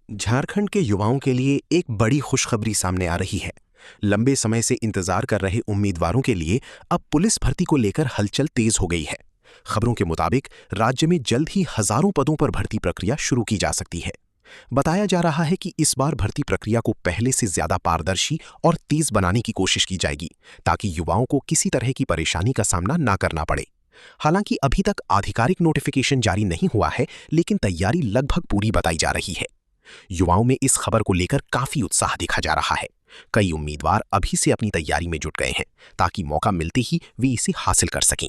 झारखंड के युवाओं के लिए एक बड़ी खुशखबरी सामने आ रही है। लंबे समय से इंतजार कर रहे उम्मीदवारों के लिए अब पुलिस भर्ती को लेकर हलचल तेज हो गई है। खबरों के मुताबिक राज्य में जल्द ही हजारों पदों पर भर्ती प्रक्रिया शुरू की जा सकती है। बताया जा रहा है कि इस बार भर्ती प्रक्रिया को पहले से ज्यादा पारदर्शी और तेज बनाने की कोशिश की जाएगी, ताकि युवाओं को किसी तरह की परेशानी का सामना ना करना पड़े। हालांकि अभी तक आधिकारिक नोटिफिकेशन जारी नहीं हुआ है, लेकिन तैयारी लगभग पूरी बताई जा रही है। युवाओं में इस खबर को लेकर काफी उत्साह देखा जा रहा है। कई उम्मीदवार अभी से अपनी तैयारी में जुट गए हैं, ताकि मौका मिलते ही वे इसे हासिल कर सकें।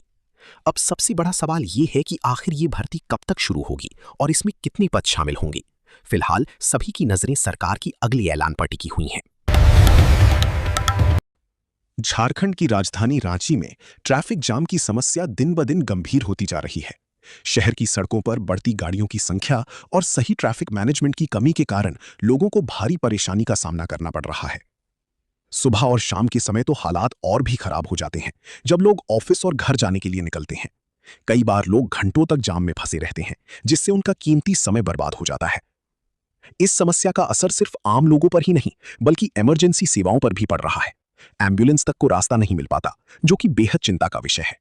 अब सबसे बड़ा सवाल ये है कि आखिर ये भर्ती कब तक शुरू होगी और इसमें कितने पद शामिल होंगे। फिलहाल सभी की नजरें सरकार की अगले ऐलान पर टिकी हुई हैं। झारखंड की राजधानी रांची में ट्रैफिक जाम की समस्या दिन ब दिन गंभीर होती जा रही है। शहर की सड़कों पर बढ़ती गाड़ियों की संख्या और सही ट्रैफिक मैनेजमेंट की कमी के कारण लोगों को भारी परेशानी का सामना करना पड़ रहा है। सुबह और शाम के समय तो हालात और भी खराब हो जाते हैं, जब लोग ऑफिस और घर जाने के लिए निकलते हैं। कई बार लोग घंटों तक जाम में फंसे रहते हैं, जिससे उनका कीमती समय बर्बाद हो जाता है। इस समस्या का असर सिर्फ आम लोगों पर ही नहीं, बल्कि इमरजेंसी सेवाओं पर भी पड़ रहा है। एम्बुलेंस तक को रास्ता नहीं मिल पाता, जो कि बेहद चिंता का विषय है।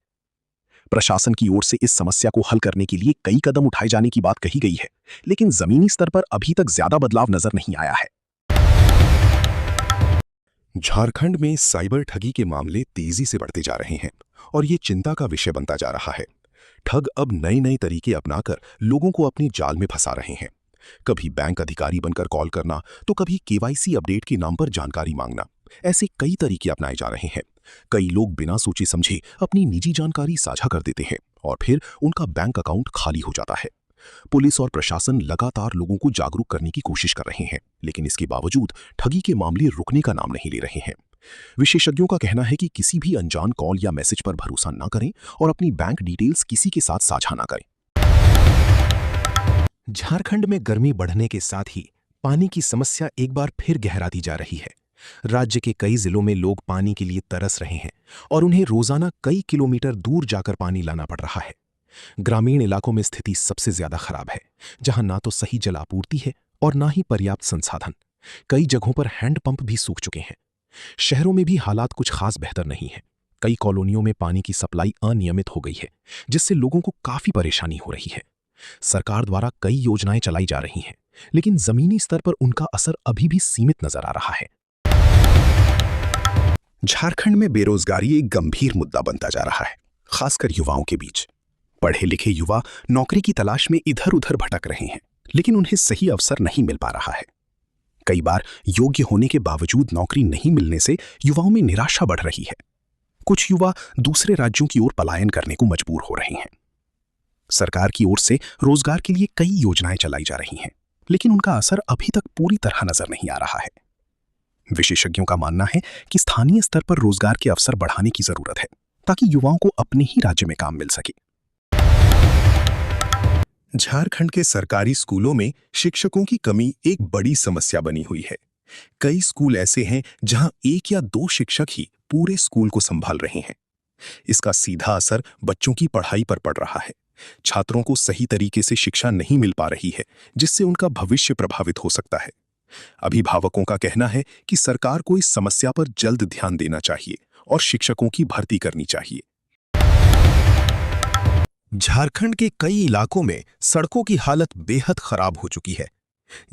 प्रशासन की ओर से इस समस्या को हल करने के लिए कई कदम उठाए जाने की बात कही गई है, लेकिन जमीनी स्तर पर अभी तक ज्यादा बदलाव नजर नहीं आया है। झारखंड में साइबर ठगी के मामले तेजी से बढ़ते जा रहे हैं और ये चिंता का विषय बनता जा रहा है। ठग अब नए नए तरीके अपनाकर लोगों को अपनी जाल में फंसा रहे हैं। कभी बैंक अधिकारी बनकर कॉल करना, तो कभी केवाईसी अपडेट के नाम पर जानकारी मांगना। ऐसे कई तरीके अपनाए जा रहे हैं। कई लोग बिना सोचे समझे अपनी निजी जानकारी साझा कर देते हैं और फिर उनका बैंक अकाउंट खाली हो जाता है। पुलिस और प्रशासन लगातार लोगों को जागरूक करने की कोशिश कर रहे हैं, लेकिन इसके बावजूद ठगी के मामले रुकने का नाम नहीं ले रहे हैं। विशेषज्ञों का कहना है कि किसी भी अनजान कॉल या मैसेज पर भरोसा न करें और अपनी बैंक डिटेल्स किसी के साथ साझा न करें। झारखंड में गर्मी बढ़ने के साथ ही पानी की समस्या एक बार फिर गहराती जा रही है। राज्य के कई जिलों में लोग पानी के लिए तरस रहे हैं और उन्हें रोजाना कई किलोमीटर दूर जाकर पानी लाना पड़ रहा है। ग्रामीण इलाकों में स्थिति सबसे ज्यादा खराब है, जहां ना तो सही जल आपूर्ति है और ना ही पर्याप्त संसाधन। कई जगहों पर हैंडपंप भी सूख चुके हैं। शहरों में भी हालात कुछ खास बेहतर नहीं है। कई कॉलोनियों में पानी की सप्लाई अनियमित हो गई है, जिससे लोगों को काफी परेशानी हो रही है। सरकार द्वारा कई योजनाएं चलाई जा रही हैं, लेकिन जमीनी स्तर पर उनका असर अभी भी सीमित नजर आ रहा है। झारखंड में बेरोजगारी एक गंभीर मुद्दा बनता जा रहा है, खासकर युवाओं के बीच। पढ़े लिखे युवा नौकरी की तलाश में इधर उधर भटक रहे हैं, लेकिन उन्हें सही अवसर नहीं मिल पा रहा है। कई बार योग्य होने के बावजूद नौकरी नहीं मिलने से युवाओं में निराशा बढ़ रही है। कुछ युवा दूसरे राज्यों की ओर पलायन करने को मजबूर हो रहे हैं। सरकार की ओर से रोजगार के लिए कई योजनाएं चलाई जा रही हैं, लेकिन उनका असर अभी तक पूरी तरह नजर नहीं आ रहा है। विशेषज्ञों का मानना है कि स्थानीय स्तर पर रोजगार के अवसर बढ़ाने की जरूरत है, ताकि युवाओं को अपने ही राज्य में काम मिल सके। झारखंड के सरकारी स्कूलों में शिक्षकों की कमी एक बड़ी समस्या बनी हुई है। कई स्कूल ऐसे हैं जहां एक या दो शिक्षक ही पूरे स्कूल को संभाल रहे हैं। इसका सीधा असर बच्चों की पढ़ाई पर पड़ रहा है। छात्रों को सही तरीके से शिक्षा नहीं मिल पा रही है, जिससे उनका भविष्य प्रभावित हो सकता है। अभिभावकों का कहना है कि सरकार को इस समस्या पर जल्द ध्यान देना चाहिए और शिक्षकों की भर्ती करनी चाहिए। झारखंड के कई इलाकों में सड़कों की हालत बेहद खराब हो चुकी है।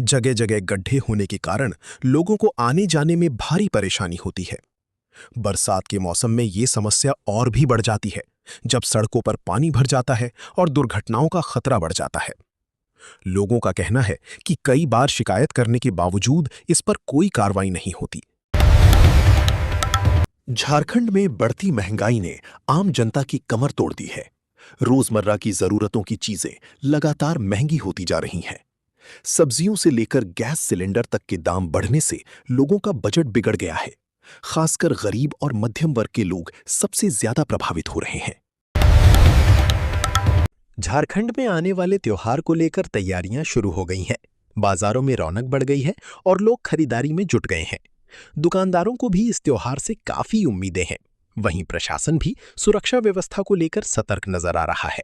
जगह जगह गड्ढे होने के कारण लोगों को आने जाने में भारी परेशानी होती है। बरसात के मौसम में ये समस्या और भी बढ़ जाती है, जब सड़कों पर पानी भर जाता है और दुर्घटनाओं का खतरा बढ़ जाता है। लोगों का कहना है कि कई बार शिकायत करने के बावजूद इस पर कोई कार्रवाई नहीं होती। झारखंड में बढ़ती महंगाई ने आम जनता की कमर तोड़ दी है। रोजमर्रा की जरूरतों की चीजें लगातार महंगी होती जा रही हैं। सब्जियों से लेकर गैस सिलेंडर तक के दाम बढ़ने से लोगों का बजट बिगड़ गया है। खासकर गरीब और मध्यम वर्ग के लोग सबसे ज्यादा प्रभावित हो रहे हैं। झारखंड में आने वाले त्योहार को लेकर तैयारियां शुरू हो गई हैं। बाजारों में रौनक बढ़ गई है और लोग खरीदारी में जुट गए हैं। दुकानदारों को भी इस त्योहार से काफी उम्मीदें हैं। वहीं प्रशासन भी सुरक्षा व्यवस्था को लेकर सतर्क नजर आ रहा है।